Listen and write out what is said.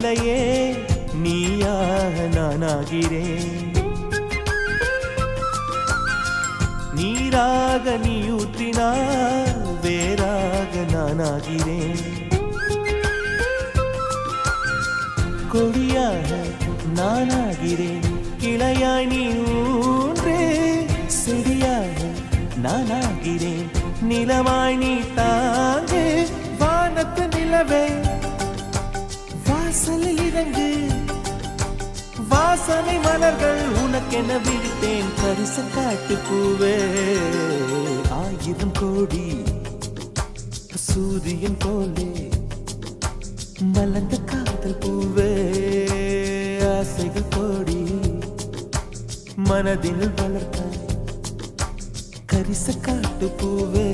இல்லையே நீயாக நானாகிறேன் நீராக நீ ஊற்றினால் வேறாக நானாகிறேன் கொடியாக நானாகிறேன் கிளையாய் நீ ஊன்றே செடியாக நானாகிறேன் நிலமாய் நீ தாங்கே வானத்து நிலவே வாசலில் இறங்கு வாசனை மலர்கள் உனக்கென விழித்தேன் பரிசு காட்டு பூவே 1000 கோடி சூரியன் போலே மலர்ந்த காதல் பூவே ஆசைகள் கோடி மனதில் வளர்த்த கரிச காட்டு பூவே